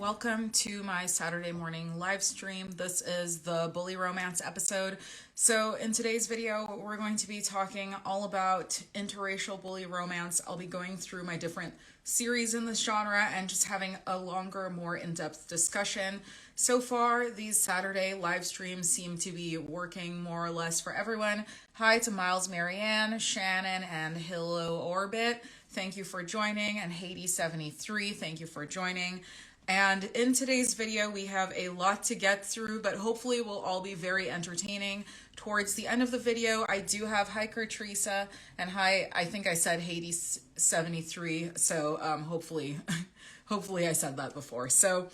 welcome to my Saturday morning live stream. This is the bully romance episode. So in today's video, we're going to be talking all about interracial bully romance. I'll be going through my different series in this genre and just having a longer, more in-depth discussion. So far, these Saturday live streams seem to be working more or less for everyone. Hi to Miles, Marianne, Shannon, and Hello Orbit. Thank you for joining. And Haiti73, thank you for joining. And in today's video, we have a lot to get through, but hopefully will all be very entertaining. Towards the end of the video, I do have Hiker Teresa, and hi, I think I said Haiti73, so hopefully I said that before. So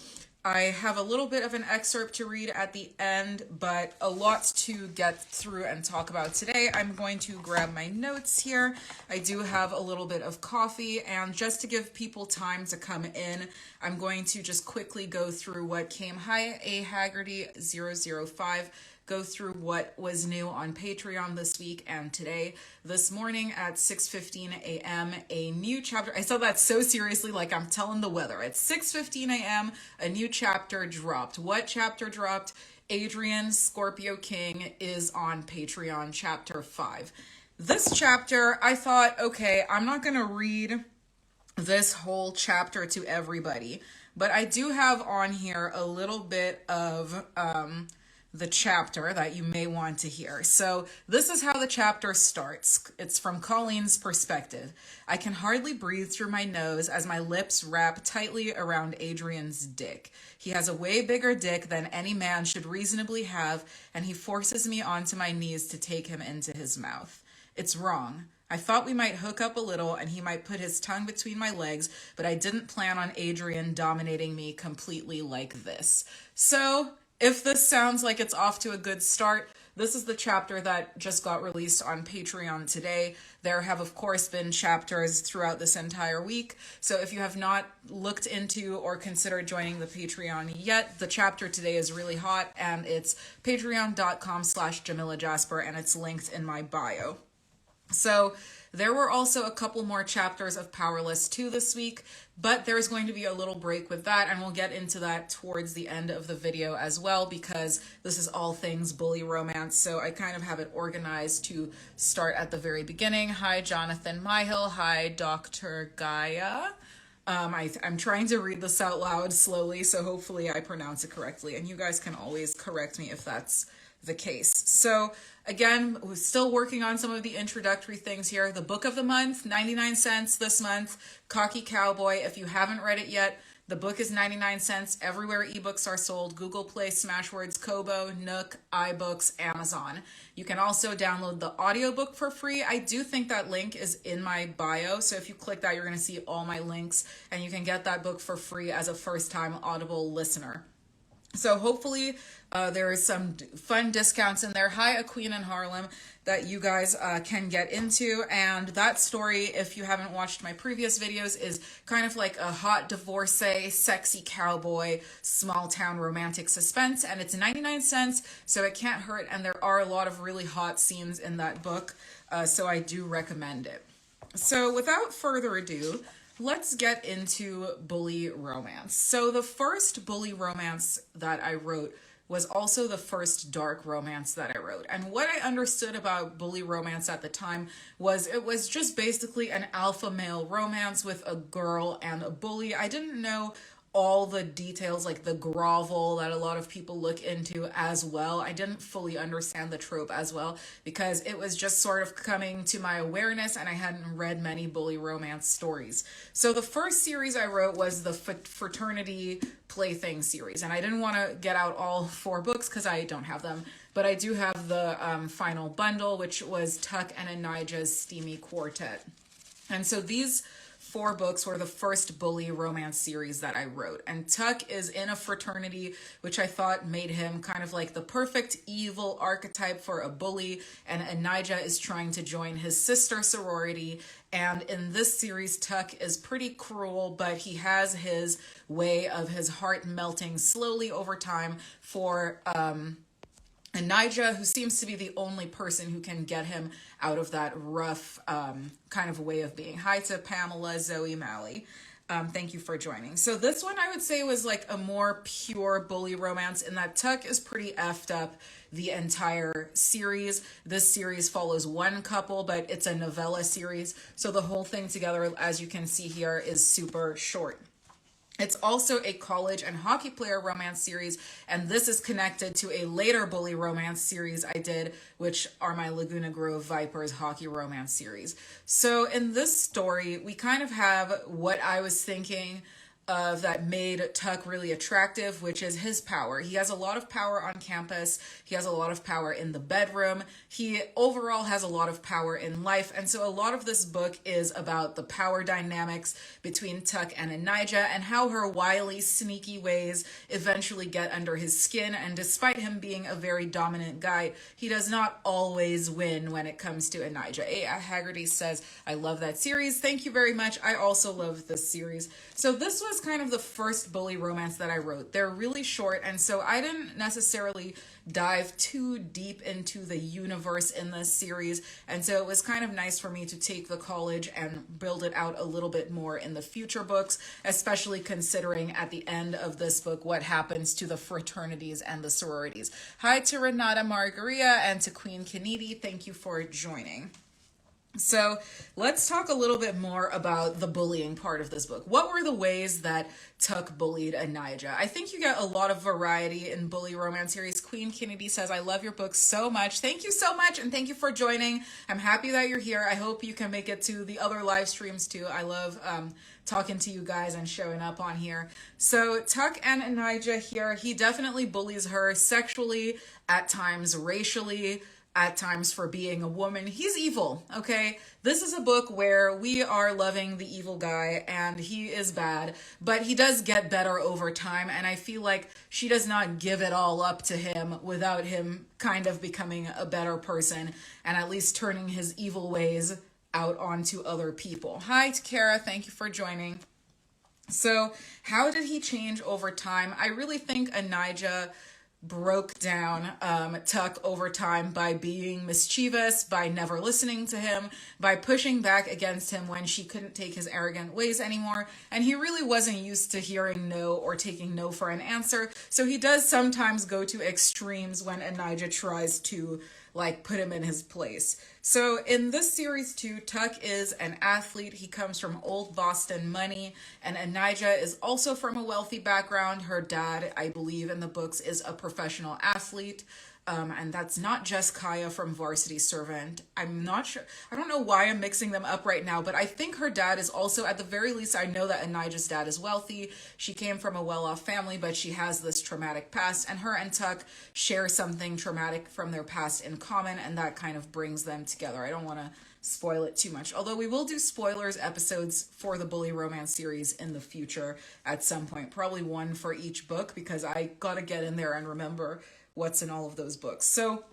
I have a little bit of an excerpt to read at the end, but a lot to get through and talk about today. I'm going to grab my notes here. I do have a little bit of coffee, and just to give people time to come in, I'm going to just quickly go through what came. Hi, A Haggerty 005. Go through what was new on Patreon this week and today. This morning at 6:15 a.m., a new chapter. I said that so seriously, like I'm telling the weather. At 6:15 a.m., a new chapter dropped. What chapter dropped? Adrian Scorpio King is on Patreon, chapter 5. This chapter, I thought, okay, I'm not going to read this whole chapter to everybody, but I do have on here a little bit of the chapter that you may want to hear. So this is how the chapter starts. It's from Colleen's perspective. I can hardly breathe through my nose as my lips wrap tightly around Adrian's dick. He has a way bigger dick than any man should reasonably have, and he forces me onto my knees to take him into his mouth. It's wrong. I thought we might hook up a little and he might put his tongue between my legs, but I didn't plan on Adrian dominating me completely like this. So if this sounds like it's off to a good start, this is the chapter that just got released on Patreon today. There have, of course, been chapters throughout this entire week. So if you have not looked into or considered joining the Patreon yet, the chapter today is really hot, and it's patreon.com/Jamila Jasper, and it's linked in my bio. So there were also a couple more chapters of Powerless 2 this week, but there's going to be a little break with that, and we'll get into that towards the end of the video as well, because this is all things bully romance, so I kind of have it organized to start at the very beginning. Hi, Jonathan Myhill. Hi, Dr. Gaia. I'm trying to read this out loud slowly, so hopefully I pronounce it correctly, and you guys can always correct me if that's the case. So again, we're still working on some of the introductory things here. The book of the month, 99 cents this month. Cocky Cowboy. If you haven't read it yet, the book is 99 cents everywhere ebooks are sold: Google Play, Smashwords, Kobo, Nook, iBooks, Amazon. You can also download the audiobook for free. I do think that link is in my bio, so if you click that, you're going to see all my links, and you can get that book for free as a first-time Audible listener. So hopefully there is some fun discounts in there. Hi, A Queen in Harlem, that you guys can get into. And that story, if you haven't watched my previous videos, is kind of like a hot divorcee, sexy cowboy, small town romantic suspense. And it's 99 cents, so it can't hurt. And there are a lot of really hot scenes in that book, so I do recommend it. So without further ado, let's get into bully romance. So the first bully romance that I wrote was also the first dark romance that I wrote. And what I understood about bully romance at the time was it was just basically an alpha male romance with a girl and a bully. I didn't know all the details, like the grovel that a lot of people look into as well. I didn't fully understand the trope as well because it was just sort of coming to my awareness, and I hadn't read many bully romance stories. So the first series I wrote was the Fraternity Plaything series, and I didn't want to get out all 4 books because I don't have them, but I do have the final bundle, which was Tuck and Anija's Steamy Quartet. And so these 4 books were the first bully romance series that I wrote. And Tuck is in a fraternity, which I thought made him kind of like the perfect evil archetype for a bully. And Anija is trying to join his sister sorority. And in this series, Tuck is pretty cruel, but he has his way of his heart melting slowly over time for Anija, who seems to be the only person who can get him out of that rough kind of way of being. Hi to Pamela, Zoe, Mally. Thank you for joining. So this one I would say was like a more pure bully romance in that Tuck is pretty effed up the entire series. This series follows one couple, but it's a novella series. So the whole thing together, as you can see here, is super short. It's also a college and hockey player romance series, and this is connected to a later bully romance series I did, which are my Laguna Grove Vipers hockey romance series. So in this story, we kind of have what I was thinking of that made Tuck really attractive, which is his power. He has a lot of power on campus. He has a lot of power in the bedroom. He overall has a lot of power in life. And so a lot of this book is about the power dynamics between Tuck and Anija and how her wily, sneaky ways eventually get under his skin. And despite him being a very dominant guy, he does not always win when it comes to Anija. A. Haggerty says, I love that series. Thank you very much. I also love this series. So this was kind of the first bully romance that I wrote. They're really short, and so I didn't necessarily dive too deep into the universe in this series, and so it was kind of nice for me to take the college and build it out a little bit more in the future books, especially considering at the end of this book what happens to the fraternities and the sororities. Hi to Renata Margaria and to Queen Kennedy. Thank you for joining. So let's talk a little bit more about the bullying part of this book. What were the ways that Tuck bullied Anija? I think you get a lot of variety in bully romance series. Queen Kennedy says, I love your book so much. Thank you so much, and thank you for joining. I'm happy that you're here. I hope you can make it to the other live streams too. I love talking to you guys and showing up on here. So Tuck and Anija here, he definitely bullies her sexually, at times racially, at times for being a woman. He's evil, okay? This is a book where we are loving the evil guy and he is bad, but he does get better over time, and I feel like she does not give it all up to him without him kind of becoming a better person and at least turning his evil ways out onto other people. Hi to Kara, thank you for joining. So how did he change over time? I really think Anija broke down Tuck over time by being mischievous, by never listening to him, by pushing back against him when she couldn't take his arrogant ways anymore. And he really wasn't used to hearing no or taking no for an answer. So he does sometimes go to extremes when Anija tries to put him in his place. So in this series too, Tuck is an athlete. He comes from old Boston money, and Anija is also from a wealthy background. Her dad, I believe in the books, is a professional athlete. And that's not just Kaya from Varsity Servant. I'm not sure. I don't know why I'm mixing them up right now, but I think her dad is also, at the very least, I know that Anija's dad is wealthy. She came from a well-off family, but she has this traumatic past, and her and Tuck share something traumatic from their past in common, and that kind of brings them together. I don't want to spoil it too much, although we will do spoilers episodes for the bully romance series in the future at some point, probably one for each book, because I gotta get in there and remember what's in all of those books. So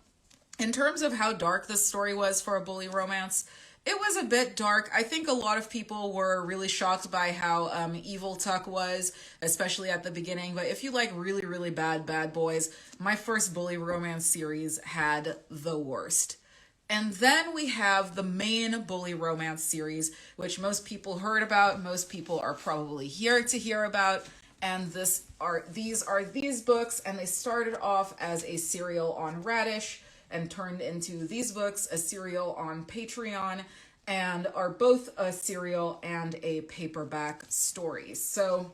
in terms of how dark this story was for a bully romance, it was a bit dark. I think a lot of people were really shocked by how evil Tuck was, especially at the beginning. But if you like really, really bad boys, my first bully romance series had the worst. And then we have the main bully romance series, which most people heard about, most people are probably here to hear about. And these are these books, and they started off as a serial on Radish and turned into these books, a serial on Patreon, and are both a serial and a paperback story. So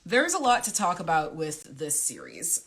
there's a lot to talk about with this series.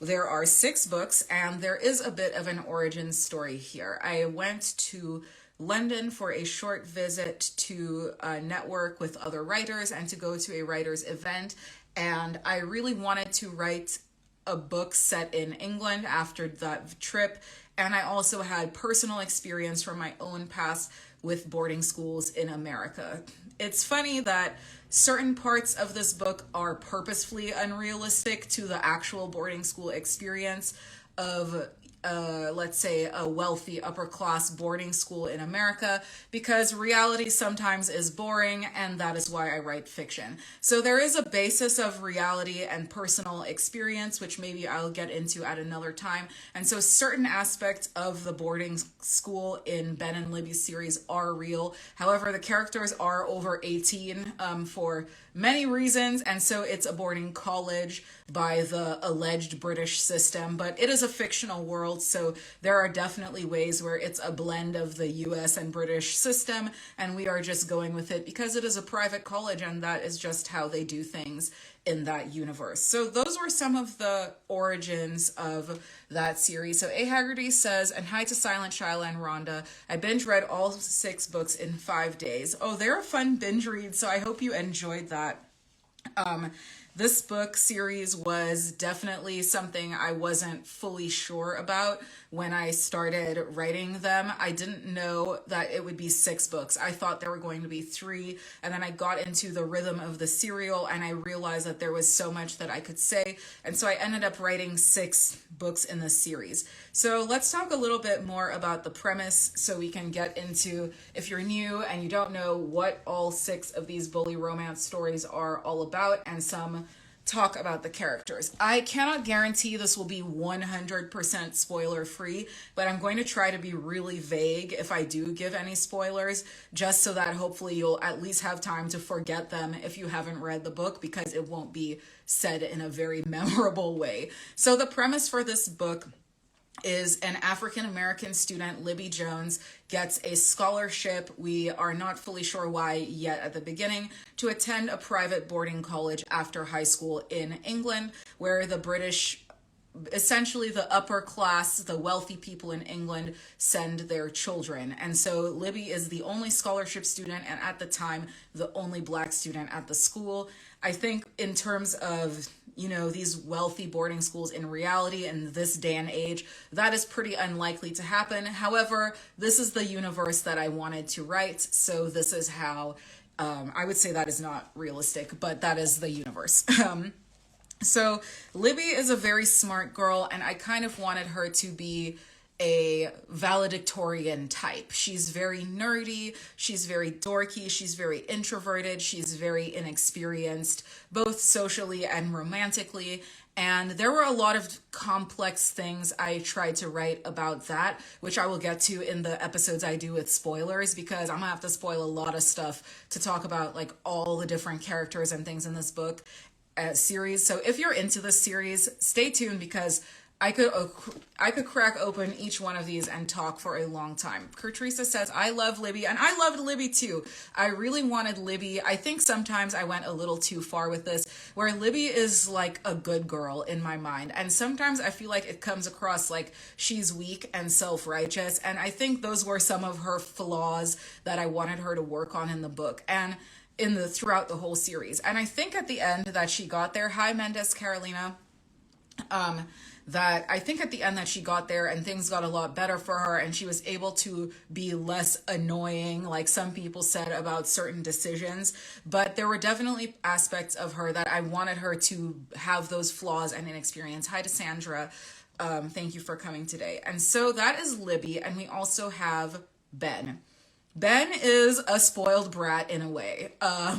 There are 6 books, and there is a bit of an origin story here. I went to London for a short visit to network with other writers and to go to a writer's event, and I really wanted to write a book set in England after that trip, and I also had personal experience from my own past with boarding schools in America. It's funny that certain parts of this book are purposefully unrealistic to the actual boarding school experience of let's say, a wealthy upper class boarding school in America, because reality sometimes is boring, and that is why I write fiction. So there is a basis of reality and personal experience, which maybe I'll get into at another time. And so certain aspects of the boarding school in Ben and Libby's series are real. However, the characters are over 18 for many reasons, and so it's a boarding college by the alleged British system, but it is a fictional world, so there are definitely ways where it's a blend of the US and British system, and we are just going with it because it is a private college, and that is just how they do things in that universe. So those were some of the origins of that series. So A. Haggerty says, and hi to Silent Shyla and Rhonda. I binge read all 6 books in 5 days. Oh, they're a fun binge read, so I hope you enjoyed that. This book series was definitely something I wasn't fully sure about when I started writing them. I didn't know that it would be 6 books. I thought there were going to be 3, and then I got into the rhythm of the serial and I realized that there was so much that I could say, and so I ended up writing 6 books in this series. So let's talk a little bit more about the premise so we can get into, if you're new and you don't know what all 6 of these bully romance stories are all about, and some talk about the characters. I cannot guarantee this will be 100% spoiler free, but I'm going to try to be really vague if I do give any spoilers, just so that hopefully you'll at least have time to forget them if you haven't read the book, because it won't be said in a very memorable way. So the premise for this book is an African-American student, Libby Jones, gets a scholarship, we are not fully sure why yet at the beginning, to attend a private boarding college after high school in England, where the British, essentially the upper class, the wealthy people in England, send their children. And so Libby is the only scholarship student, and at the time, the only Black student at the school. I think in terms of, you know, these wealthy boarding schools in reality in this day and age, that is pretty unlikely to happen. However, this is the universe that I wanted to write, so this is how, I would say that is not realistic, but that is the universe. So Libby is a very smart girl, and I kind of wanted her to be a valedictorian type. She's very nerdy, she's very dorky, she's very introverted, she's very inexperienced, both socially and romantically. And there were a lot of complex things I tried to write about that, which I will get to in the episodes I do with spoilers, because I'm gonna have to spoil a lot of stuff to talk about like all the different characters and things in this book series. So if you're into this series, stay tuned, because I could crack open each one of these and talk for a long time. Kertrisa says, I love Libby, and I loved Libby too. I really wanted Libby. I think sometimes I went a little too far with this, where Libby is like a good girl in my mind. And sometimes I feel like it comes across like she's weak and self-righteous. And I think those were some of her flaws that I wanted her to work on in the book. And throughout the whole series. And I think at the end that she got there, hi Mendez Carolina, that I think at the end that she got there and things got a lot better for her, and she was able to be less annoying, like some people said about certain decisions. But there were definitely aspects of her that I wanted her to have those flaws and inexperience. Hi to Sandra. Thank you for coming today. And so that is Libby, and we also have Ben. Ben is a spoiled brat in a way.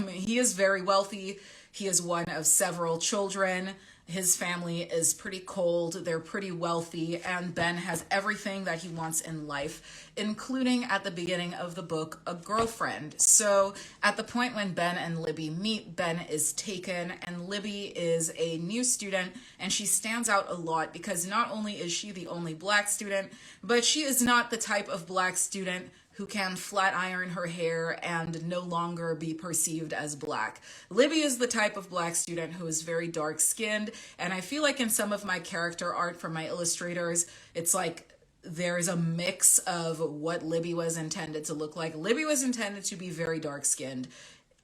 He is very wealthy. He is one of several children. His family is pretty cold. They're pretty wealthy. And Ben has everything that he wants in life, including at the beginning of the book, a girlfriend. So at the point when Ben and Libby meet, Ben is taken, and Libby is a new student, and she stands out a lot because not only is she the only Black student, but she is not the type of Black student who can flat iron her hair and no longer be perceived as Black. Libby is the type of Black student who is very dark skinned, and I feel like in some of my character art from my illustrators, it's like there's a mix of what Libby was intended to look like. Libby was intended to be very dark skinned.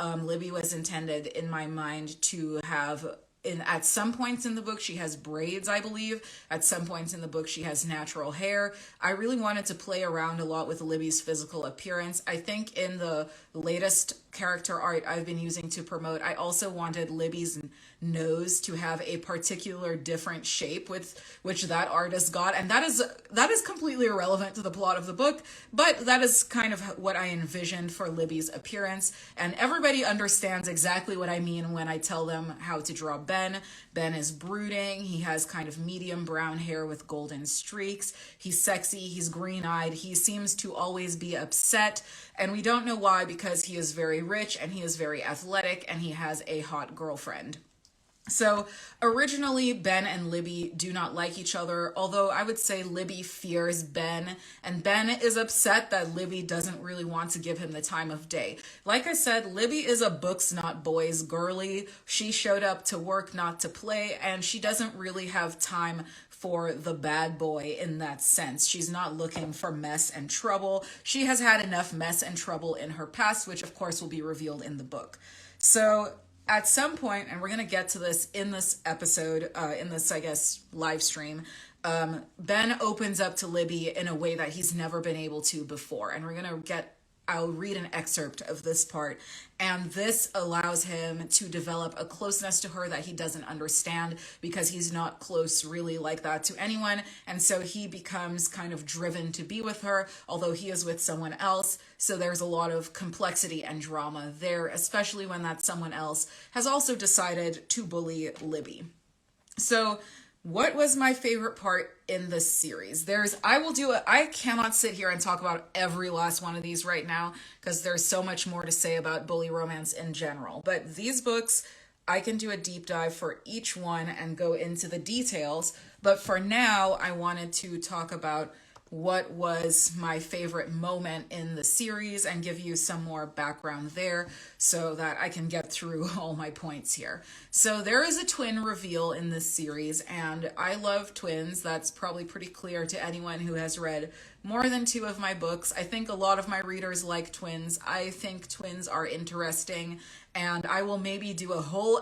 Libby was intended in my mind to have, at some points in the book, she has braids, I believe. At some points in the book, she has natural hair. I really wanted to play around a lot with Libby's physical appearance. I think in the latest character art I've been using to promote, I also wanted Libby's nose to have a particular different shape with which that artist got, and that is completely irrelevant to the plot of the book, but that is kind of what I envisioned for Libby's appearance, and everybody understands exactly what I mean when I tell them how to draw Ben. Ben is brooding, he has kind of medium brown hair with golden streaks, he's sexy, he's green-eyed, he seems to always be upset, and we don't know why, because he is very rich and he is very athletic and he has a hot girlfriend. So originally, Ben and Libby do not like each other, although I would say Libby fears Ben, and Ben is upset that Libby doesn't really want to give him the time of day. Like I said, Libby is a books not boys girly. She showed up to work, not to play, and she doesn't really have time for the bad boy in that sense. She's not looking for mess and trouble. She has had enough mess and trouble in her past, which of course will be revealed in the book. So at some point, and we're going to get to this in this episode, in this, I guess, live stream, Ben opens up to Libby in a way that he's never been able to before. And we're going to I'll read an excerpt of this part, and this allows him to develop a closeness to her that he doesn't understand, because he's not close really like that to anyone, and so he becomes kind of driven to be with her, although he is with someone else. So there's a lot of complexity and drama there, especially when that someone else has also decided to bully Libby. So what was my favorite part in this series? I cannot sit here and talk about every last one of these right now, because there's so much more to say about bully romance in general. But these books, I can do a deep dive for each one and go into the details. But for now, I wanted to talk about what was my favorite moment in the series and give you some more background there so that I can get through all my points here. So there is a twin reveal in this series, and I love twins. That's probably pretty clear to anyone who has read more than 2 of my books. I think a lot of my readers like twins. I think twins are interesting, and I will maybe do a whole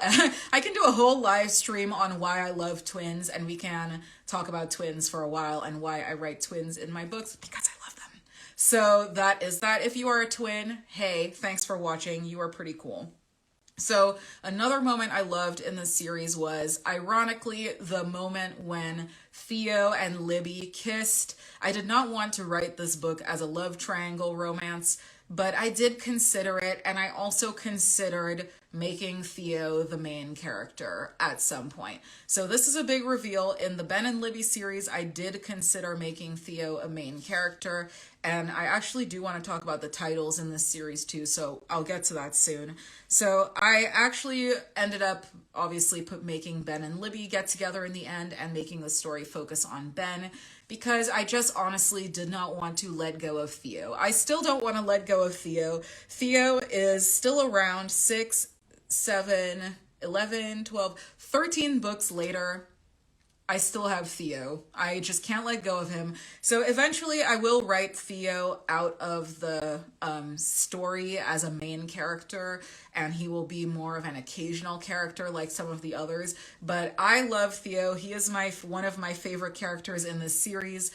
I can do a whole live stream on why I love twins, and we can talk about twins for a while and why I write twins in my books, because I love them. So that is that. If you are a twin, hey, thanks for watching. You are pretty cool. So another moment I loved in this series was, ironically, the moment when Theo and Libby kissed. I did not want to write this book as a love triangle romance, but I did consider it, and I also considered making Theo the main character at some point. So this is a big reveal. In the Ben and Libby series, I did consider making Theo a main character, and I actually do want to talk about the titles in this series too, so I'll get to that soon. So I actually ended up obviously making Ben and Libby get together in the end and making the story focus on Ben, because I just honestly did not want to let go of Theo. I still don't want to let go of Theo. Theo is still around 6, 7, 11, 12, 13 books later. I still have Theo. I just can't let go of him. So eventually I will write Theo out of the story as a main character, and he will be more of an occasional character like some of the others. But I love Theo. He is one of my favorite characters in this series.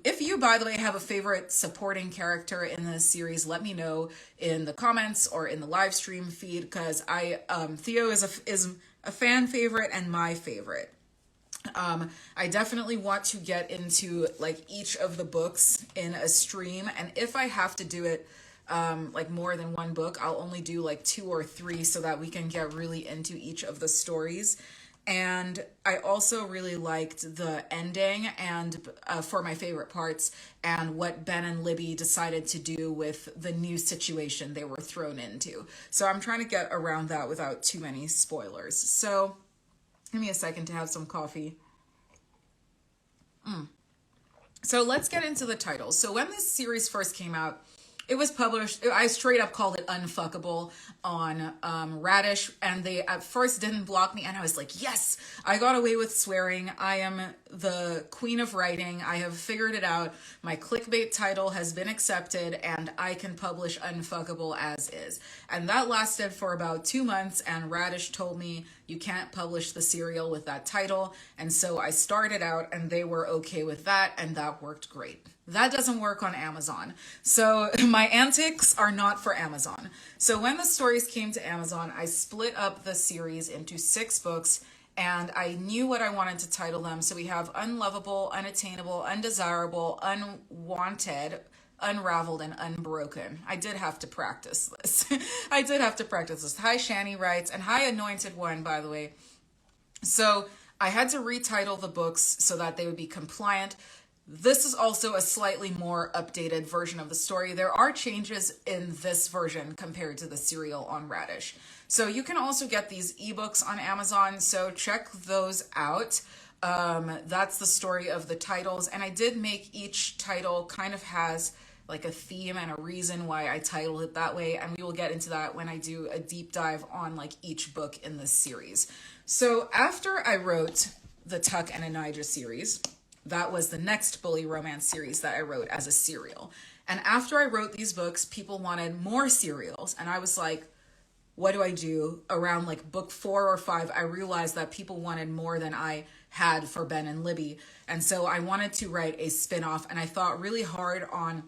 If you, by the way, have a favorite supporting character in this series, let me know in the comments or in the live stream feed, because Theo is a fan favorite and my favorite. I definitely want to get into like each of the books in a stream, and if I have to do it like more than one book, I'll only do like 2 or 3 so that we can get really into each of the stories. And I also really liked the ending and for my favorite parts, and what Ben and Libby decided to do with the new situation they were thrown into. So I'm trying to get around that without too many spoilers. So give me a second to have some coffee. So let's get into the title. So when this series first came out, it was published, I straight up called it Unfuckable on Radish, and they at first didn't block me, and I was like, yes, I got away with swearing. I am the queen of writing. I have figured it out. My clickbait title has been accepted, and I can publish Unfuckable as is. And that lasted for about 2 months, and Radish told me, you can't publish the serial with that title. And so I started out, and they were okay with that, and that worked great. That doesn't work on Amazon. So my antics are not for Amazon. So when the stories came to Amazon, I split up the series into 6 books, and I knew what I wanted to title them. So we have Unlovable, Unattainable, Undesirable, Unwanted, Unraveled, and Unbroken. I did have to practice this. I did have to practice this. Hi, Shani writes, and hi, Anointed One, by the way. So I had to retitle the books so that they would be compliant. This is also a slightly more updated version of the story. There are changes in this version compared to the serial on Radish. So you can also get these ebooks on Amazon, so check those out. That's the story of the titles, and I did make each title kind of has like a theme and a reason why I titled it that way, and we will get into that when I do a deep dive on like each book in this series. So after I wrote the Tuck and Anija series, that was the next bully romance series that I wrote as a serial. And after I wrote these books, people wanted more serials. And I was like, what do I do? Around like book 4 or 5, I realized that people wanted more than I had for Ben and Libby. And so I wanted to write a spin-off, and I thought really hard on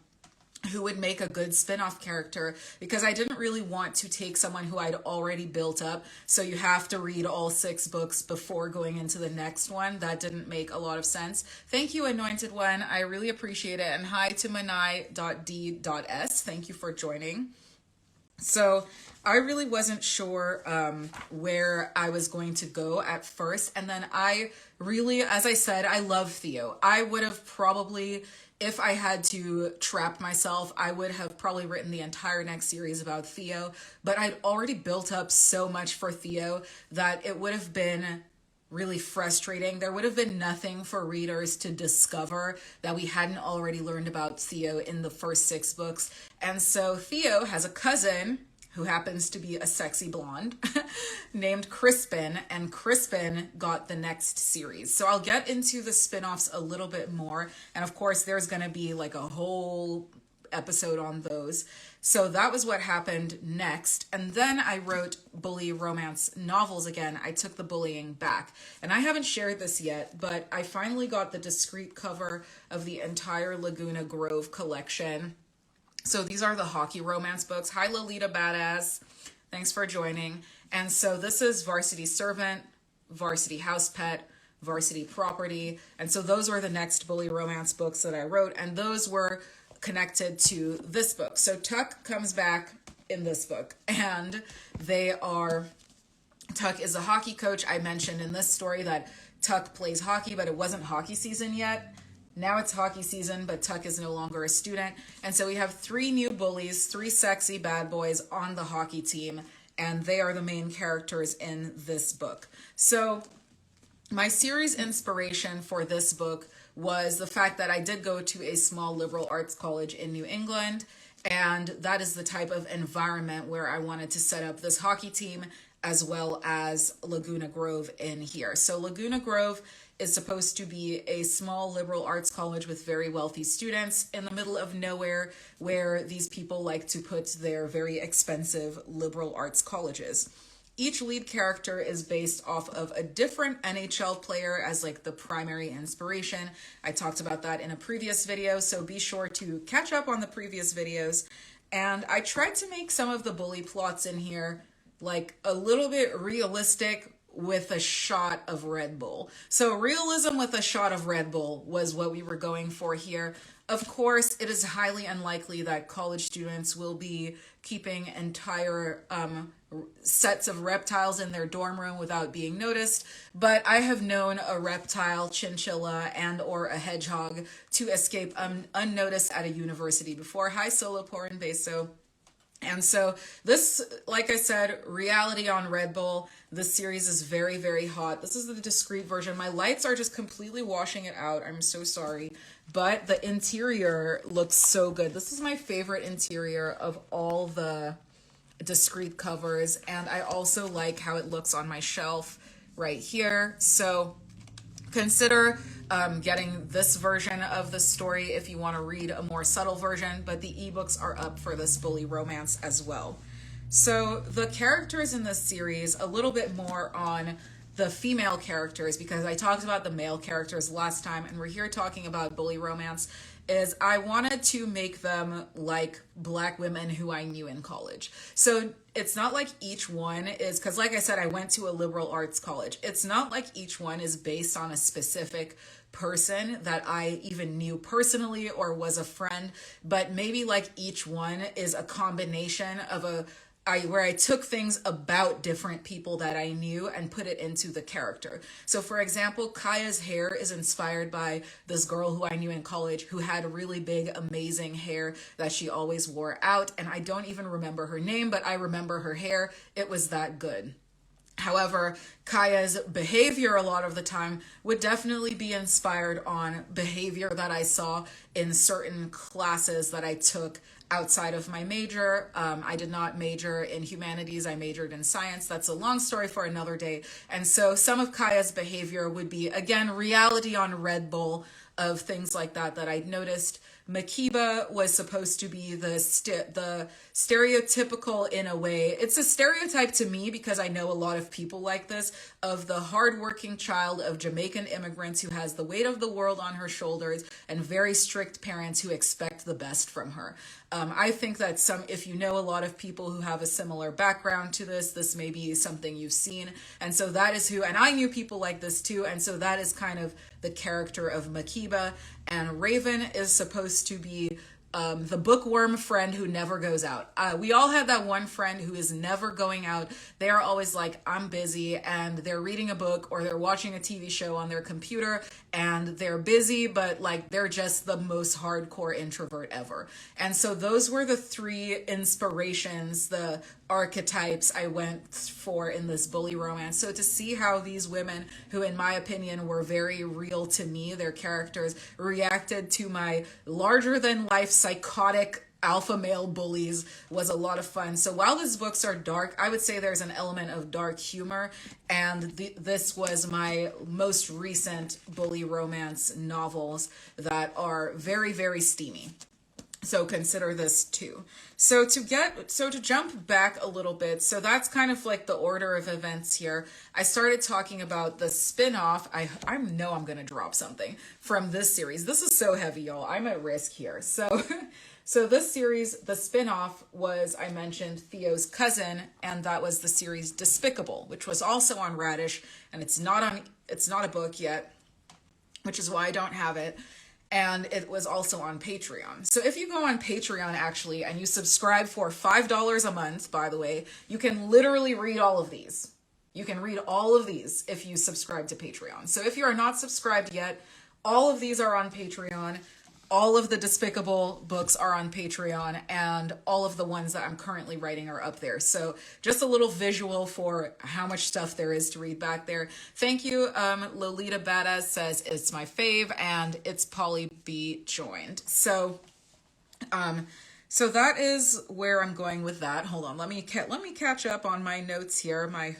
who would make a good spin-off character, because I didn't really want to take someone who I'd already built up. So you have to read all 6 books before going into the next one. That didn't make a lot of sense. Thank you, Anointed One. I really appreciate it. And hi to Manai.d.s. Thank you for joining. So I really wasn't sure where I was going to go at first. And then I really, as I said, I love Theo. I would have probably, if I had to trap myself, I would have probably written the entire next series about Theo. But I'd already built up so much for Theo that it would have been really frustrating. There would have been nothing for readers to discover that we hadn't already learned about Theo in the first 6 books. And so Theo has a cousin who happens to be a sexy blonde named Crispin, and Crispin got the next series. So I'll get into the spin-offs a little bit more. And of course, there's going to be like a whole episode on those. So that was what happened next. And then I wrote bully romance novels again. I took the bullying back. And I haven't shared this yet, but I finally got the discrete cover of the entire Laguna Grove collection. So these are the hockey romance books. Hi, Lolita Badass. Thanks for joining. And so this is Varsity Servant, Varsity House Pet, Varsity Property. And so those were the next bully romance books that I wrote. And those were connected to this book. So Tuck comes back in this book, and Tuck is a hockey coach. I mentioned in this story that Tuck plays hockey, but it wasn't hockey season yet. Now it's hockey season, but Tuck is no longer a student. And so we have 3 new bullies, 3 sexy bad boys on the hockey team, and they are the main characters in this book. So my series inspiration for this book was the fact that I did go to a small liberal arts college in New England, and that is the type of environment where I wanted to set up this hockey team, as well as Laguna Grove in here. So Laguna Grove is supposed to be a small liberal arts college with very wealthy students in the middle of nowhere, where these people like to put their very expensive liberal arts colleges. Each lead character is based off of a different NHL player as like the primary inspiration. I talked about that in a previous video, so be sure to catch up on the previous videos. And I tried to make some of the bully plots in here like a little bit realistic with a shot of Red Bull. So realism with a shot of Red Bull was what we were going for here. Of course, it is highly unlikely that college students will be keeping entire sets of reptiles in their dorm room without being noticed, but I have known a reptile, chinchilla, and or a hedgehog to escape unnoticed at a university before. Hi, Solo Porn Beso. And so this, like I said, reality on Red Bull. This series is very, very hot. This is the discreet version. My lights are just completely washing it out. I'm so sorry. But the interior looks so good. This is my favorite interior of all the discreet covers. And I also like how it looks on my shelf right here. So consider getting this version of the story if you want to read a more subtle version, but the ebooks are up for this bully romance as well. So the characters in this series, a little bit more on the female characters, because I talked about the male characters last time, and we're here talking about bully romance. is I wanted to make them like Black women who I knew in college. So it's not like each one is, because like I said, I went to a liberal arts college. It's not like each one is based on a specific person that I even knew personally or was a friend, but maybe like each one is a combination of where I took things about different people that I knew and put it into the character. So for example, Kaya's hair is inspired by this girl who I knew in college who had really big, amazing hair that she always wore out. And I don't even remember her name, but I remember her hair. It was that good. However, Kaya's behavior a lot of the time would definitely be inspired on behavior that I saw in certain classes that I took outside of my major. I did not major in humanities. I majored in science. That's a long story for another day. And so some of Kaya's behavior would be, again, reality on Red Bull of things like that I'd noticed. Makiba was supposed to be the stereotypical, in a way. It's a stereotype to me because I know a lot of people like this, of the hardworking child of Jamaican immigrants who has the weight of the world on her shoulders and very strict parents who expect the best from her. I think that if you know a lot of people who have a similar background to this may be something you've seen. And so that is and I knew people like this too. And so that is kind of the character of Makiba. And Raven is supposed to be the bookworm friend who never goes out. We all have that one friend who is never going out. They are always like, I'm busy, and they're reading a book or they're watching a TV show on their computer and they're busy, but like they're just the most hardcore introvert ever. And so those were the three inspirations, the archetypes I went for in this bully romance. So to see how these women, who in my opinion were very real to me, their characters reacted to my larger than life psychotic alpha male bullies, was a lot of fun. So while these books are dark, I would say there's an element of dark humor, and this was my most recent bully romance novels that are very, very steamy. So consider this too. So to jump back a little bit, so that's kind of like the order of events here. I started talking about the spin-off. I know I'm going to drop something from this series. This is so heavy, y'all. I'm at risk here. So this series, the spin-off was, I mentioned, Theo's cousin, and that was the series Despicable, which was also on Radish, and it's not a book yet, which is why I don't have it. And it was also on Patreon. So if you go on Patreon, actually, and you subscribe for $5 a month, by the way, you can literally read all of these. You can read all of these if you subscribe to Patreon. So if you are not subscribed yet, all of these are on Patreon. All of the Despicable books are on Patreon, and all of the ones that I'm currently writing are up there. So just a little visual for how much stuff there is to read back there. Thank you. Lolita Badass says it's my fave, and it's Polly B joined. So that is where I'm going with that. Hold on, let me catch up on my notes here. I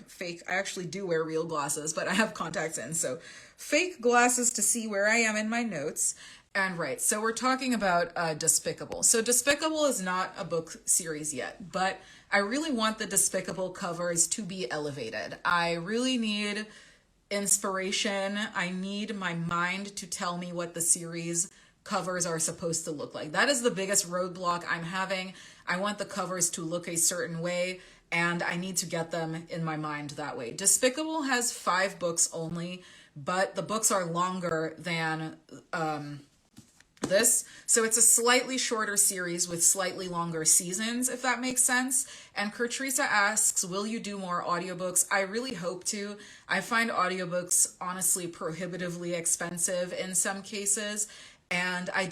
actually do wear real glasses, but I have contacts in, so fake glasses to see where I am in my notes. And right, so we're talking about Despicable. So Despicable is not a book series yet, but I really want the Despicable covers to be elevated. I really need inspiration. I need my mind to tell me what the series covers are supposed to look like. That is the biggest roadblock I'm having. I want the covers to look a certain way, and I need to get them in my mind that way. Despicable has 5 books only, but the books are longer than this. So it's a slightly shorter series with slightly longer seasons, if that makes sense. And Kertrisa asks, will you do more audiobooks? I really hope to. I find audiobooks honestly prohibitively expensive in some cases. And I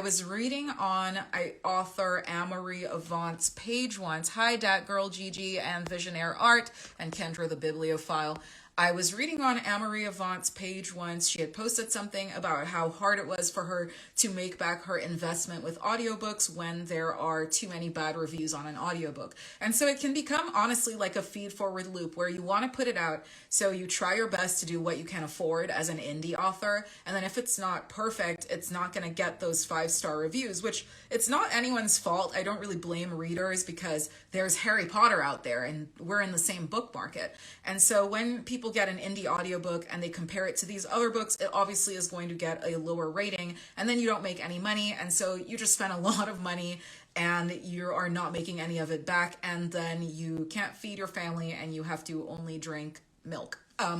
was reading on author Amory Avant's page once. Hi, Dat Girl Gigi and Visionaire Art and Kendra the Bibliophile. I was reading on Amory Avant's page once. She had posted something about how hard it was for her to make back her investment with audiobooks when there are too many bad reviews on an audiobook. And so it can become honestly like a feed-forward loop where you want to put it out, so you try your best to do what you can afford as an indie author. And then if it's not perfect, it's not going to get those 5-star reviews, which it's not anyone's fault. I don't really blame readers because there's Harry Potter out there and we're in the same book market. And so when people people get an indie audiobook and they compare it to these other books, it obviously is going to get a lower rating, and then you don't make any money, and so you just spend a lot of money and you are not making any of it back, and then you can't feed your family and you have to only drink milk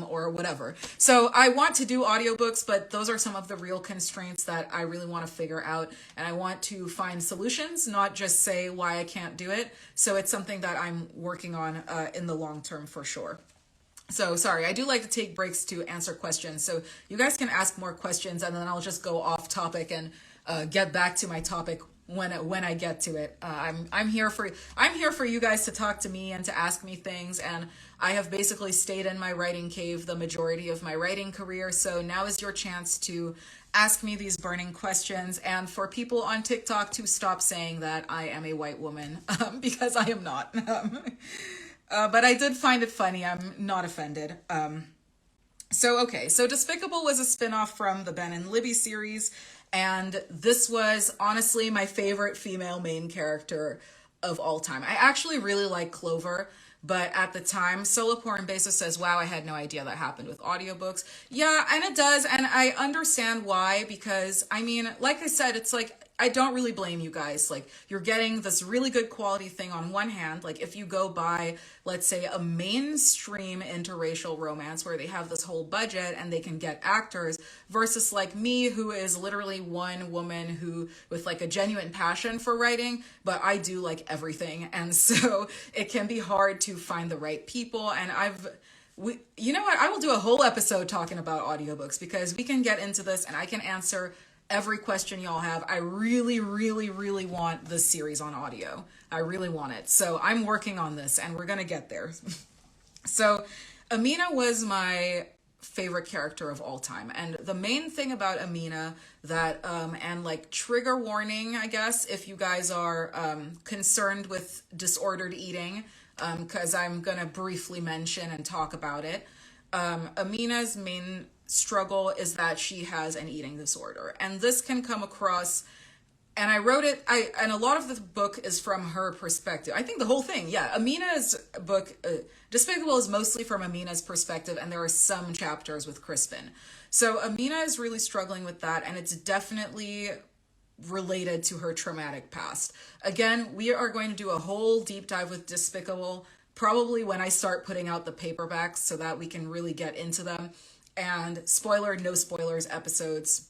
or whatever. So I want to do audiobooks, but those are some of the real constraints that I really want to figure out, and I want to find solutions, not just say why I can't do it. So it's something that I'm working on in the long term for sure. So sorry, I do like to take breaks to answer questions, so you guys can ask more questions and then I'll just go off topic and get back to my topic when I get to it. I'm here for you guys to talk to me and to ask me things, and I have basically stayed in my writing cave the majority of my writing career, so now is your chance to ask me these burning questions, and for people on TikTok to stop saying that I am a white woman, because I am not. But I did find it funny. I'm not offended. So Despicable was a spin-off from the Ben and Libby series, and this was honestly my favorite female main character of all time. I actually really like Clover, but at the time, Solo Porn Basis says, wow, I had no idea that happened with audiobooks. Yeah, and it does, and I understand why, because, I mean, like I said, it's like, I don't really blame you guys. Like, you're getting this really good quality thing on one hand. Like, if you go buy, let's say, a mainstream interracial romance where they have this whole budget and they can get actors, versus like me, who is literally one woman who with like a genuine passion for writing, but I do like everything. And so it can be hard to find the right people. And you know what? I will do a whole episode talking about audiobooks, because we can get into this and I can answer every question y'all have. I really, really, really want this series on audio. I really want it. So I'm working on this and we're going to get there. So Amina was my favorite character of all time. And the main thing about Amina that, and like trigger warning, I guess, if you guys are concerned with disordered eating, because I'm going to briefly mention and talk about it. Amina's main struggle is that she has an eating disorder, and this can come across, and I wrote it, and a lot of the book is from her perspective. I think the whole thing, yeah, Amina's book, Despicable, is mostly from Amina's perspective, and there are some chapters with Crispin. So Amina is really struggling with that, and it's definitely related to her traumatic past. Again, we are going to do a whole deep dive with Despicable, probably when I start putting out the paperbacks so that we can really get into them. And spoiler, no spoilers episodes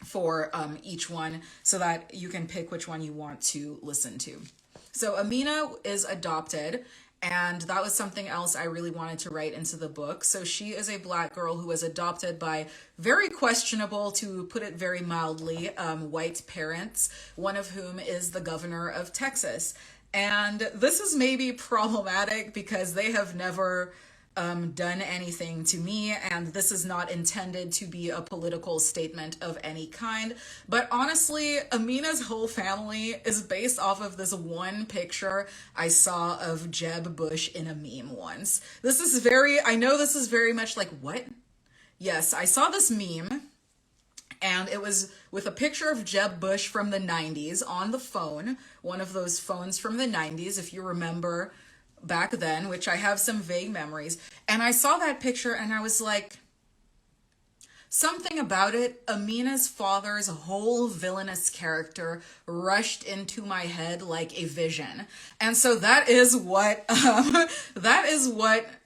for each one, so that you can pick which one you want to listen to. So Amina is adopted, and that was something else I really wanted to write into the book. So she is a Black girl who was adopted by very questionable, to put it very mildly, white parents, one of whom is the governor of Texas. And this is maybe problematic because they have never done anything to me, and this is not intended to be a political statement of any kind. But honestly, Amina's whole family is based off of this one picture I saw of Jeb Bush in a meme once. I know this is very much like, what? Yes, I saw this meme, and it was with a picture of Jeb Bush from the 90s on the phone, one of those phones from the 90s, if you remember back then, which I have some vague memories. And I saw that picture and I was like, something about it, Amina's father's whole villainous character rushed into my head like a vision. And so that is what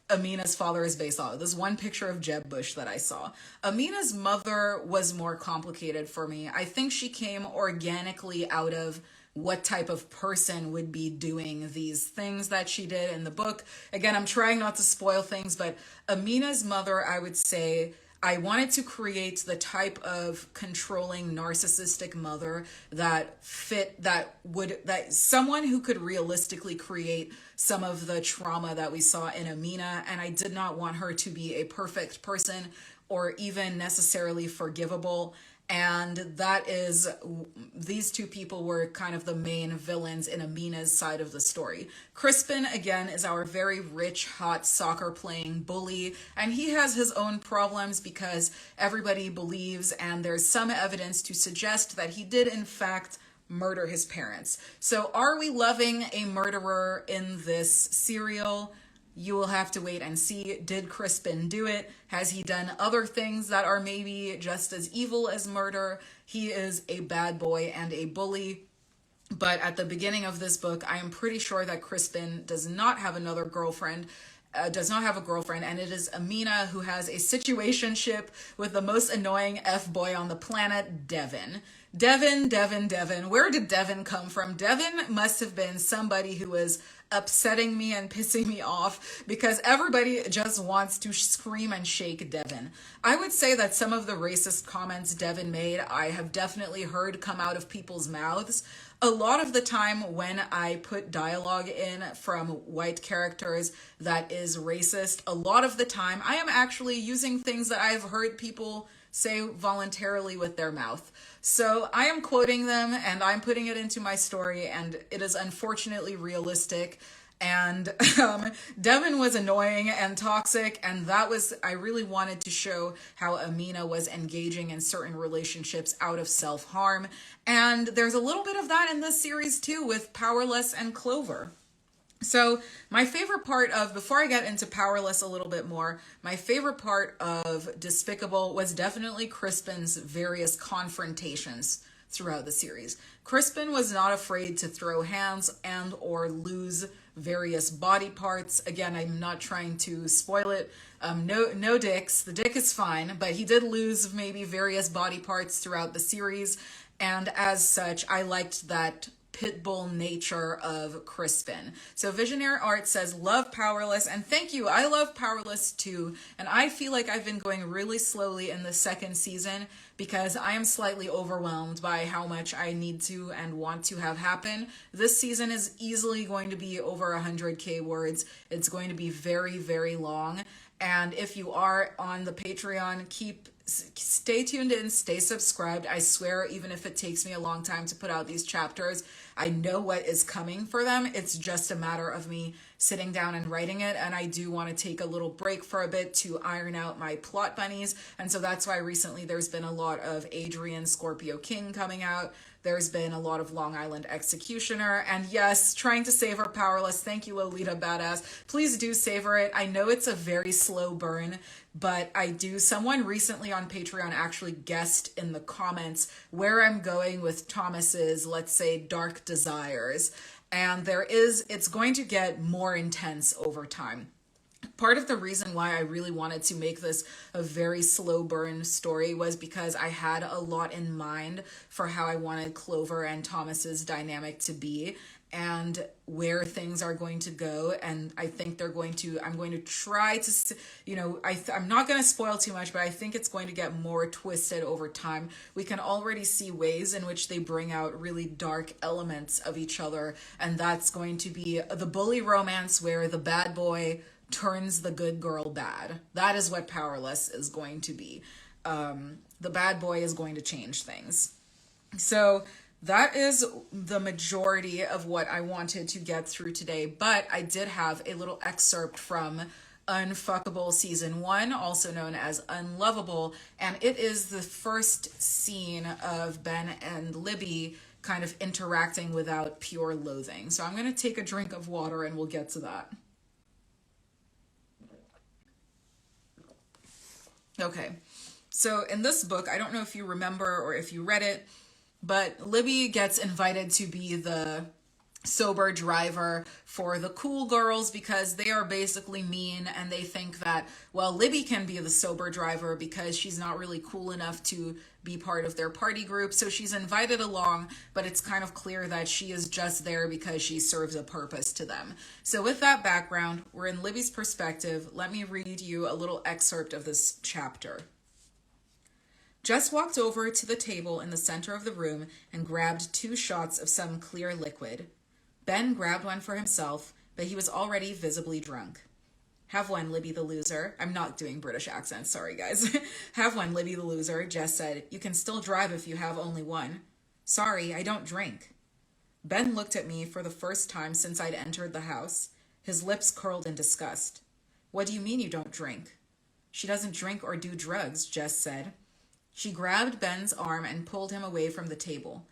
Amina's father is based on. This one picture of Jeb Bush that I saw. Amina's mother was more complicated for me. I think she came organically out of what type of person would be doing these things that she did in the book. Again, I'm trying not to spoil things, but Amina's mother, I would say, I wanted to create the type of controlling narcissistic mother that someone who could realistically create some of the trauma that we saw in Amina. And I did not want her to be a perfect person or even necessarily forgivable. And these two people were kind of the main villains in Amina's side of the story. Crispin, again, is our very rich, hot soccer-playing bully, and he has his own problems because everybody believes, and there's some evidence to suggest that he did, in fact, murder his parents. So are we loving a murderer in this serial? You will have to wait and see. Did Crispin do it? Has he done other things that are maybe just as evil as murder? He is a bad boy and a bully. But at the beginning of this book, I am pretty sure that Crispin does not have another girlfriend, does not have a girlfriend, and it is Amina who has a situationship with the most annoying F-boy on the planet, Devin. Devin. Where did Devin come from? Devin must have been somebody who was upsetting me and pissing me off because everybody just wants to scream and shake Devin. I would say that some of the racist comments Devin made, I have definitely heard come out of people's mouths. A lot of the time when I put dialogue in from white characters that is racist, a lot of the time I am actually using things that I've heard people say voluntarily with their mouth. So I am quoting them and I'm putting it into my story, and it is unfortunately realistic. And Devin was annoying and toxic, and I really wanted to show how Amina was engaging in certain relationships out of self-harm. And there's a little bit of that in this series too with Powerless and Clover. So my favorite part of, before I get into Powerless a little bit more, my favorite part of Despicable was definitely Crispin's various confrontations throughout the series. Crispin was not afraid to throw hands and or lose various body parts. Again, I'm not trying to spoil it. No dicks. The dick is fine, but he did lose maybe various body parts throughout the series. And as such, I liked that pitbull nature of Crispin. So Visionary Art says, love Powerless, and thank you. I love Powerless too, and I feel like I've been going really slowly in the second season because I am slightly overwhelmed by how much I need to and want to have happen. This season is easily going to be over 100k words. It's going to be very, very long, and if you are on the Patreon, stay tuned in, stay subscribed. I swear, even if it takes me a long time to put out these chapters, I know what is coming for them. It's just a matter of me sitting down and writing it, and I do want to take a little break for a bit to iron out my plot bunnies, and so that's why recently there's been a lot of Adrian Scorpio King coming out. There's been a lot of Long Island Executioner, and yes, trying to savor Powerless. Thank you, Lolita Badass. Please do savor it. I know it's a very slow burn, but someone recently on Patreon actually guessed in the comments where I'm going with Thomas's, let's say, dark desires. And it's going to get more intense over time. Part of the reason why I really wanted to make this a very slow burn story was because I had a lot in mind for how I wanted Clover and Thomas's dynamic to be and where things are going to go. And I think I'm going to try to, I'm not going to spoil too much, but I think it's going to get more twisted over time. We can already see ways in which they bring out really dark elements of each other. And that's going to be the bully romance where the bad boy turns the good girl bad. That is what Powerless is going to be. The bad boy is going to change things. So that is the majority of what I wanted to get through today, but I did have a little excerpt from Unfuckable Season 1, also known as Unlovable, and it is the first scene of Ben and Libby kind of interacting without pure loathing. So I'm going to take a drink of water and we'll get to that. Okay, so in this book, I don't know if you remember or if you read it, but Libby gets invited to be the sober driver for the cool girls because they are basically mean and they think that, well, Libby can be the sober driver because she's not really cool enough to be part of their party group. So she's invited along, but it's kind of clear that she is just there because she serves a purpose to them. So with that background, we're in Libby's perspective. Let me read you a little excerpt of this chapter. Jess walked over to the table in the center of the room and grabbed 2 shots of some clear liquid. Ben grabbed one for himself, but he was already visibly drunk. Have one, Libby the loser. I'm not doing British accents, sorry guys. Have one, Libby the loser, Jess said. You can still drive if you have only one. Sorry, I don't drink. Ben looked at me for the first time since I'd entered the house. His lips curled in disgust. What do you mean you don't drink? She doesn't drink or do drugs, Jess said. She grabbed Ben's arm and pulled him away from the table.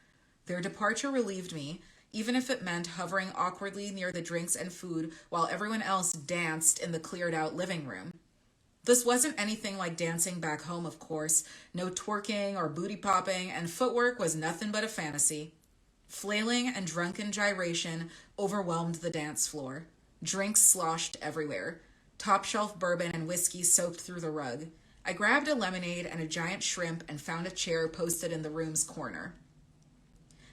Their departure relieved me, even if it meant hovering awkwardly near the drinks and food while everyone else danced in the cleared-out living room. This wasn't anything like dancing back home, of course. No twerking or booty popping, and footwork was nothing but a fantasy. Flailing and drunken gyration overwhelmed the dance floor. Drinks sloshed everywhere. Top-shelf bourbon and whiskey soaked through the rug. I grabbed a lemonade and a giant shrimp and found a chair posted in the room's corner.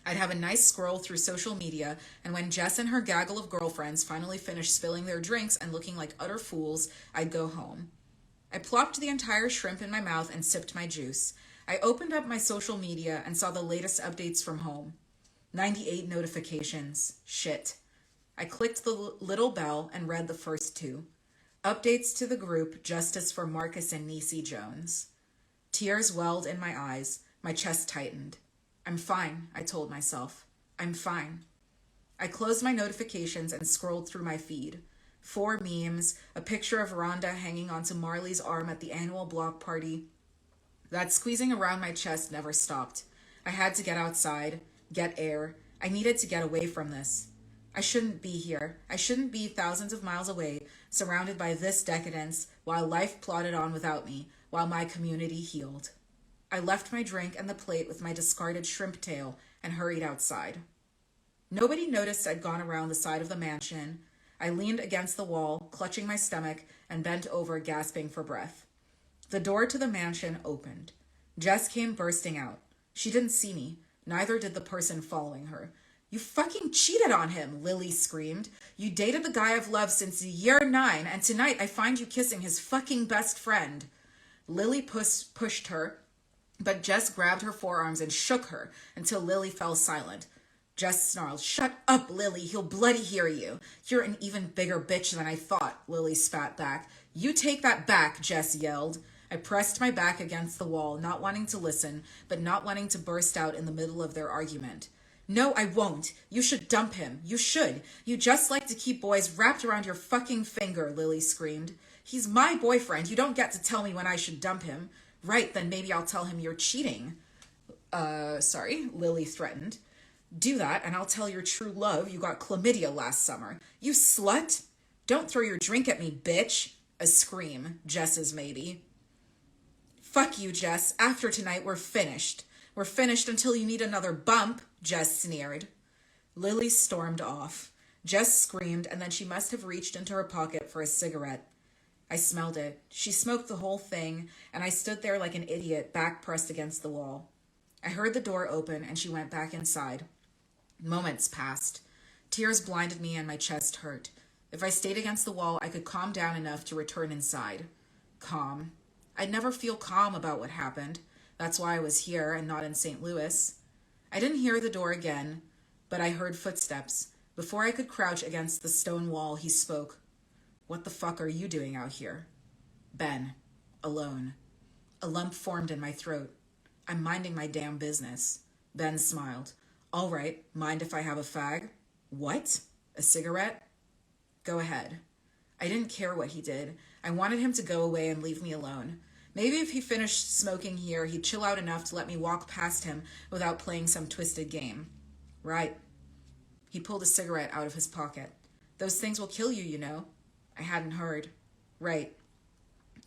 I'd have a nice scroll through social media, and when Jess and her gaggle of girlfriends finally finished spilling their drinks and looking like utter fools, I'd go home. I plopped the entire shrimp in my mouth and sipped my juice. I opened up my social media and saw the latest updates from home. 98 notifications. Shit. I clicked the little bell and read the first two. Updates to the group, Justice for Marcus and Niecy Jones. Tears welled in my eyes. My chest tightened. I'm fine, I told myself. I'm fine. I closed my notifications and scrolled through my feed. 4 memes, a picture of Rhonda hanging onto Marley's arm at the annual block party. That squeezing around my chest never stopped. I had to get outside, get air. I needed to get away from this. I shouldn't be here. I shouldn't be thousands of miles away, surrounded by this decadence, while life plodded on without me, while my community healed. I left my drink and the plate with my discarded shrimp tail and hurried outside. Nobody noticed I'd gone around the side of the mansion. I leaned against the wall, clutching my stomach, and bent over, gasping for breath. The door to the mansion opened. Jess came bursting out. She didn't see me. Neither did the person following her. You fucking cheated on him, Lily screamed. You dated the guy I've loved since year 9, and tonight I find you kissing his fucking best friend. Lily pushed her, but Jess grabbed her forearms and shook her until Lily fell silent. Jess snarled, Shut up, Lily, he'll bloody hear you. You're an even bigger bitch than I thought, Lily spat back. You take that back, Jess yelled. I pressed my back against the wall, not wanting to listen, but not wanting to burst out in the middle of their argument. No, I won't. You should dump him. You should. You just like to keep boys wrapped around your fucking finger, Lily screamed. He's my boyfriend. You don't get to tell me when I should dump him. Right, then maybe I'll tell him you're cheating. Sorry, Lily threatened. Do that, and I'll tell your true love you got chlamydia last summer. You slut! Don't throw your drink at me, bitch! A scream, Jess's maybe. Fuck you, Jess. After tonight, we're finished. We're finished until you need another bump, Jess sneered. Lily stormed off. Jess screamed, and then she must have reached into her pocket for a cigarette. I smelled it. She smoked the whole thing, and I stood there like an idiot, back pressed against the wall. I heard the door open, and she went back inside. Moments passed. Tears blinded me, and my chest hurt. If I stayed against the wall, I could calm down enough to return inside. Calm. I'd never feel calm about what happened. That's why I was here and not in St. Louis. I didn't hear the door again, but I heard footsteps. Before I could crouch against the stone wall, he spoke. What the fuck are you doing out here? Ben. Alone. A lump formed in my throat. I'm minding my damn business. Ben smiled. All right, mind if I have a fag? What? A cigarette? Go ahead. I didn't care what he did. I wanted him to go away and leave me alone. Maybe if he finished smoking here, he'd chill out enough to let me walk past him without playing some twisted game. Right. He pulled a cigarette out of his pocket. Those things will kill you, you know. I hadn't heard. Right.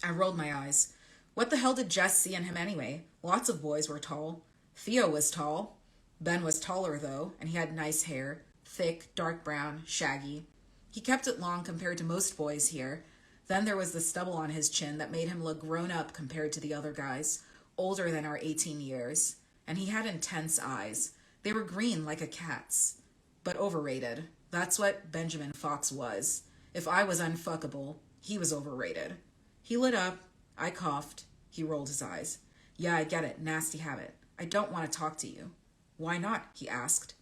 I rolled my eyes. What the hell did Jess see in him anyway? Lots of boys were tall. Theo was tall. Ben was taller, though, and he had nice hair. Thick, dark brown, shaggy. He kept it long compared to most boys here. Then there was the stubble on his chin that made him look grown up compared to the other guys, older than our 18 years. And he had intense eyes. They were green like a cat's. But overrated. That's what Benjamin Fox was. If I was unfuckable, he was overrated. He lit up. I coughed. He rolled his eyes. Yeah, I get it. Nasty habit. I don't want to talk to you. Why not? He asked.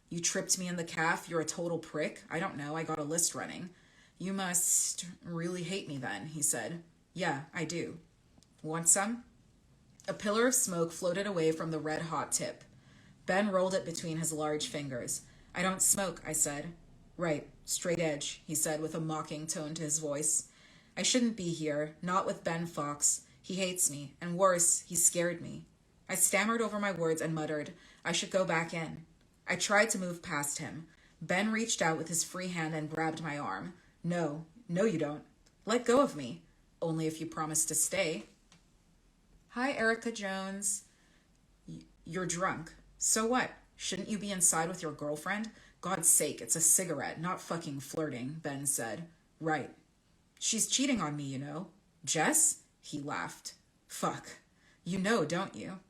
You tripped me in the calf. You're a total prick. I don't know. I got a list running. You must really hate me then, he said. Yeah, I do. Want some? A pillar of smoke floated away from the red-hot tip. Ben rolled it between his large fingers. I don't smoke, I said. Right, straight edge, he said with a mocking tone to his voice. I shouldn't be here, not with Ben Fox. He hates me, and worse, he scared me. I stammered over my words and muttered, I should go back in. I tried to move past him. Ben reached out with his free hand and grabbed my arm. No, no you don't. Let go of me. Only if you promise to stay. Hi, Erica Jones. You're drunk. So what? Shouldn't you be inside with your girlfriend? God's sake, it's a cigarette, not fucking flirting, Ben said. Right. She's cheating on me, you know. Jess? He laughed. Fuck. You know, don't you?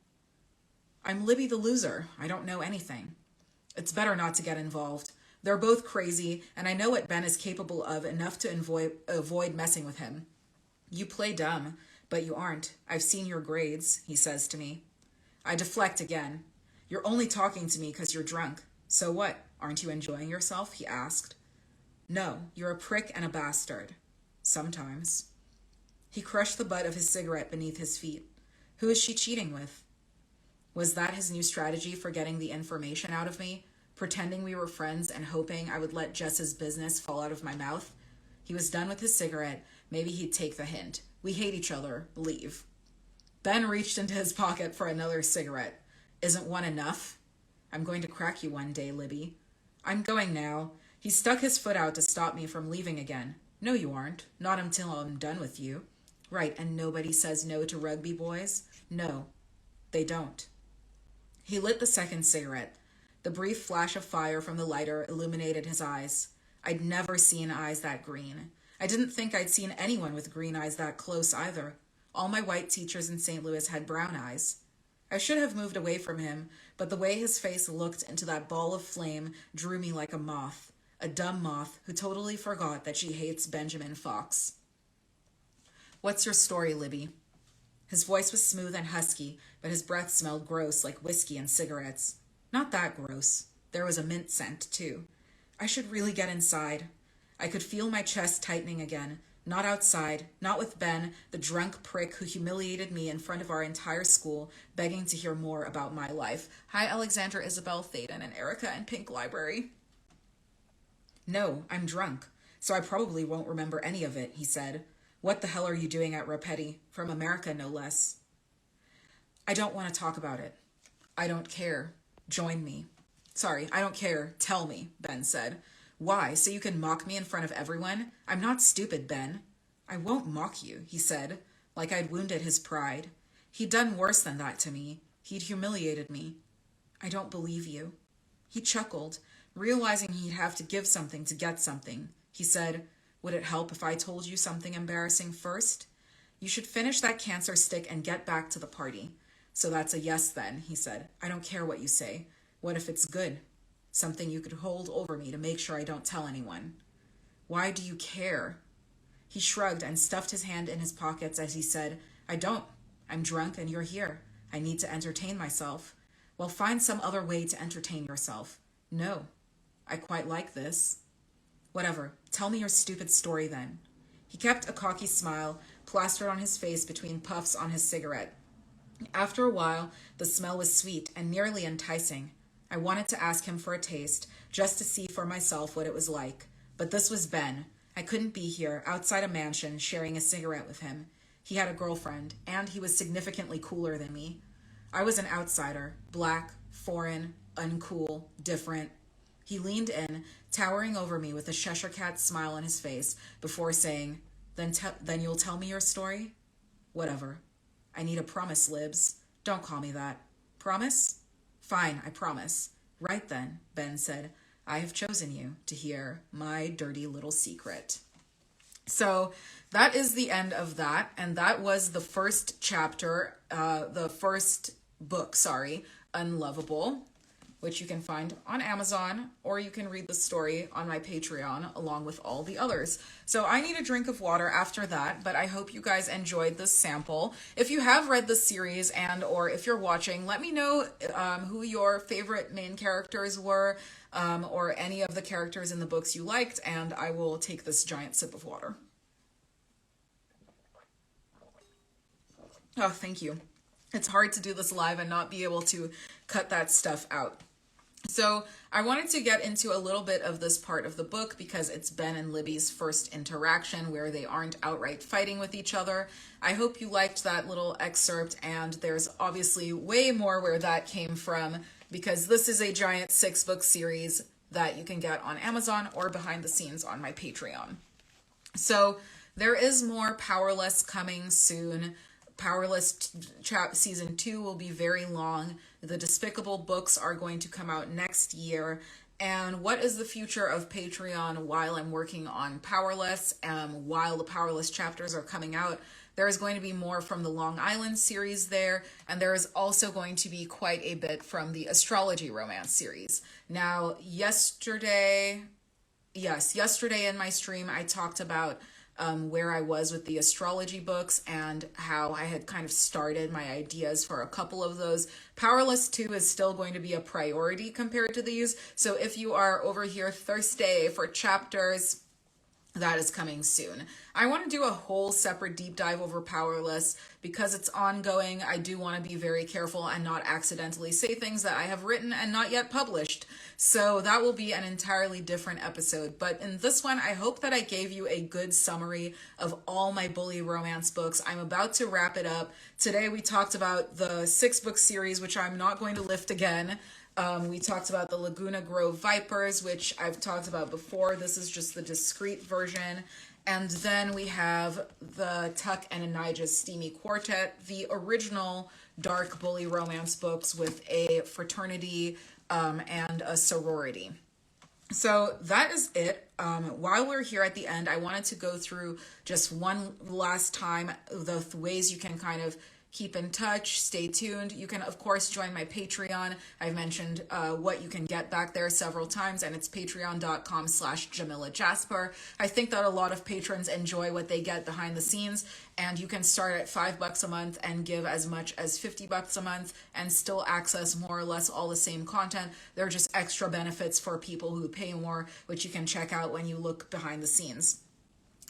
I'm Libby the loser. I don't know anything. It's better not to get involved. They're both crazy, and I know what Ben is capable of enough to avoid messing with him. You play dumb, but you aren't. I've seen your grades, he says to me. I deflect again. You're only talking to me because you're drunk. So what? Aren't you enjoying yourself? He asked. No, you're a prick and a bastard. Sometimes. He crushed the butt of his cigarette beneath his feet. Who is she cheating with? Was that his new strategy for getting the information out of me? Pretending we were friends and hoping I would let Jess's business fall out of my mouth? He was done with his cigarette. Maybe he'd take the hint. We hate each other. Leave. Ben reached into his pocket for another cigarette. Isn't one enough? I'm going to crack you one day, Libby. I'm going now. He stuck his foot out to stop me from leaving again. No, you aren't. Not until I'm done with you. Right, and nobody says no to rugby boys? No, they don't. He lit the second cigarette. The brief flash of fire from the lighter illuminated his eyes. I'd never seen eyes that green. I didn't think I'd seen anyone with green eyes that close either. All my white teachers in St. Louis had brown eyes. I should have moved away from him, but the way his face looked into that ball of flame drew me like a dumb moth who totally forgot that she hates Benjamin Fox. What's your story, Libby? His voice was smooth and husky, but his breath smelled gross like whiskey and cigarettes. Not that gross. There was a mint scent, too. I should really get inside. I could feel my chest tightening again. Not outside, not with Ben, the drunk prick who humiliated me in front of our entire school, begging to hear more about my life. Hi, Alexandra, Isabel, Thaden, and Erica, and Pink Library. No, I'm drunk, so I probably won't remember any of it, he said. What the hell are you doing at Rapetti? From America, no less. I don't want to talk about it. I don't care. Join me. Sorry, I don't care. Tell me, Ben said. Why? So you can mock me in front of everyone? I'm not stupid, Ben. I won't mock you, he said, like I'd wounded his pride. He'd done worse than that to me. He'd humiliated me. I don't believe you. He chuckled, realizing he'd have to give something to get something. He said, would it help if I told you something embarrassing first? You should finish that cancer stick and get back to the party. So that's a yes then, he said. I don't care what you say. What if it's good? Something you could hold over me to make sure I don't tell anyone. Why do you care? He shrugged and stuffed his hand in his pockets as he said, I don't. I'm drunk and you're here. I need to entertain myself. Well, find some other way to entertain yourself. No. I quite like this. Whatever. Tell me your stupid story then. He kept a cocky smile plastered on his face between puffs on his cigarette. After a while, the smell was sweet and nearly enticing. I wanted to ask him for a taste, just to see for myself what it was like. But this was Ben. I couldn't be here, outside a mansion, sharing a cigarette with him. He had a girlfriend, and he was significantly cooler than me. I was an outsider, black, foreign, uncool, different. He leaned in, towering over me with a Cheshire Cat smile on his face, before saying, Then you'll tell me your story? Whatever. I need a promise, Libs. Don't call me that. Promise? Fine, I promise. Right then, Ben said, I have chosen you to hear my dirty little secret. So that is the end of that. And that was the first chapter, the first book, Unlovable, which you can find on Amazon, or you can read the story on my Patreon along with all the others. So I need a drink of water after that, but I hope you guys enjoyed this sample. If you have read the series and or if you're watching, let me know who your favorite main characters were, or any of the characters in the books you liked, and I will take this giant sip of water. Oh, thank you. It's hard to do this live and not be able to cut that stuff out. So I wanted to get into a little bit of this part of the book because it's Ben and Libby's first interaction where they aren't outright fighting with each other. I hope you liked that little excerpt, and there's obviously way more where that came from. because this is a giant 6-book series that you can get on Amazon or behind the scenes on my Patreon. So there is more Powerless coming soon. Powerless season 2 will be very long. The Despicable books are going to come out next year. And what is the future of Patreon while I'm working on Powerless, while the Powerless chapters are coming out? There is going to be more from the Long Island series there, and there is also going to be quite a bit from the Astrology Romance series. Now, yesterday in my stream, I talked about where I was with the astrology books and how I had kind of started my ideas for a couple of those. Powerless 2 is still going to be a priority compared to these. So if you are over here thirsty for chapters, that is coming soon. I want to do a whole separate deep dive over Powerless because it's ongoing. I do want to be very careful and not accidentally say things that I have written and not yet published. So that will be an entirely different episode. But in this one, I hope that I gave you a good summary of all my bully romance books. I'm about to wrap it up. Today we talked about the 6-book series, which I'm not going to lift again. We talked about the Laguna Grove Vipers, which I've talked about before. This is just the discreet version. And then we have the Tuck and Anija's Steamy Quartet, the original dark bully romance books with a fraternity and a sorority. So that is it. While we're here at the end, I wanted to go through just one last time the ways you can kind of keep in touch, stay tuned. You can, of course, join my Patreon. I've mentioned what you can get back there several times, and it's patreon.com/JamilaJasper. I think that a lot of patrons enjoy what they get behind the scenes, and you can start at $5 a month and give as much as $50 a month and still access more or less all the same content. There are just extra benefits for people who pay more, which you can check out when you look behind the scenes.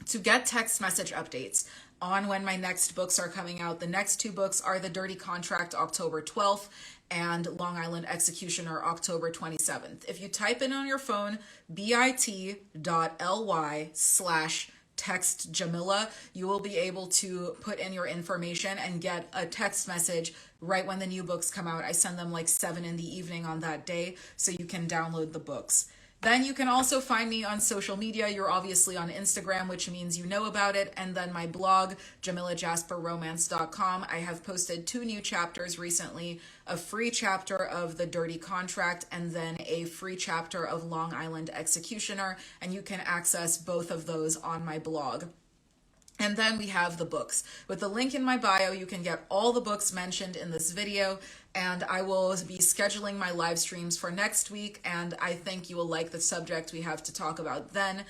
To get text message updates on when my next books are coming out, the next 2 books are The Dirty Contract, October 12th, and Long Island Executioner, October 27th. If you type in on your phone, bit.ly/text Jamila, you will be able to put in your information and get a text message right when the new books come out. I send them like 7 in the evening on that day, so you can download the books. Then you can also find me on social media. You're obviously on Instagram, which means you know about it. And then my blog, JamilaJasperRomance.com. I have posted 2 new chapters recently, a free chapter of The Dirty Contract and then a free chapter of Long Island Executioner. And you can access both of those on my blog. And then we have the books. With the link in my bio, you can get all the books mentioned in this video, and I will be scheduling my live streams for next week, and I think you will like the subject we have to talk about then.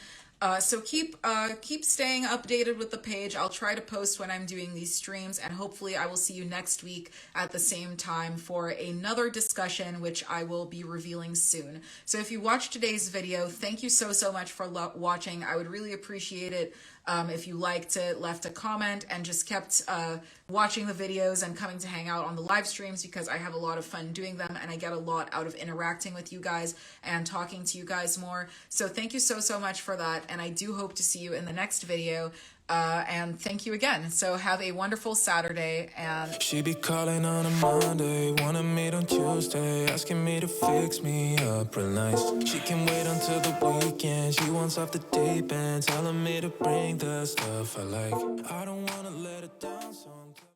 So keep staying updated with the page. I'll try to post when I'm doing these streams, and hopefully I will see you next week at the same time for another discussion, which I will be revealing soon. So if you watched today's video, thank you so much for watching. I would really appreciate it if you liked it, left a comment, and just kept watching the videos and coming to hang out on the live streams, because I have a lot of fun doing them and I get a lot out of interacting with you guys and talking to you guys more. So thank you so much for that, and I do hope to see you in the next video. And thank you again. So have a wonderful Saturday. And she be calling on a Monday, wanna meet on Tuesday, asking me to fix me up real nice. She can wait until the weekend, she wants off the deep end, telling me to bring the stuff I like. I don't wanna let her down.